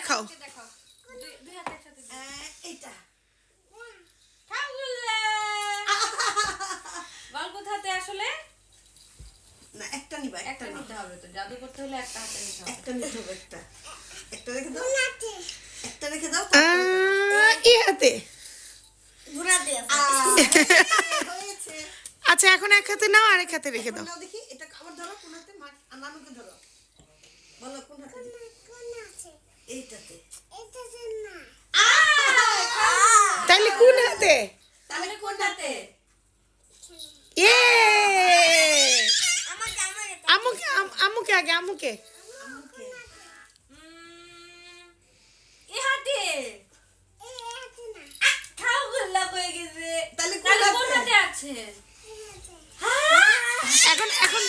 দেখাও। দুই হাত একসাথে এইটা খাও গুল্লা বল কোথাতে আসলে না একটা নিবা একটা নিতে হবে তো জাদু করতে হলে একটা হাতে নিতে হবে একটা নিতে হবে একটা একটা রেখে দাও একটা রেখে দাও ইহাতে ঘুরা দে হয়েছে আচ্ছা এখন এক হাতে নাও আর এক হাতে রেখে দাও। নাও দেখি এটা আবার ধরো কোন হাতে নানুকে ধরো বলো কোন হাতে এইটাতে না তাহলে কোন হাতে? তাহলে কোনটাতে ইয়ে আমুকে আমুকে আগে আমুকে। আমুকে এ হাতে খাও গুল্লা কই গেছে তাহলে কোন হাতে আছে এখন এখন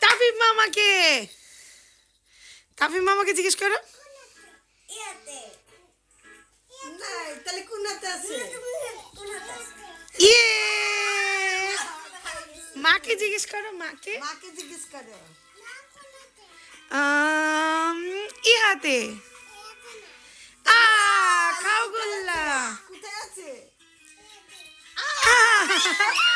তাফিম মামাকে জিজ্ঞেস করো। নাই তাহলে কোন হাতে আছে ইয়ে মাকে জিজ্ঞেস করো মাকে। মাকে জিজ্ঞেস করো ইহাতে খাও গোল্লা কোথায় আছে আহ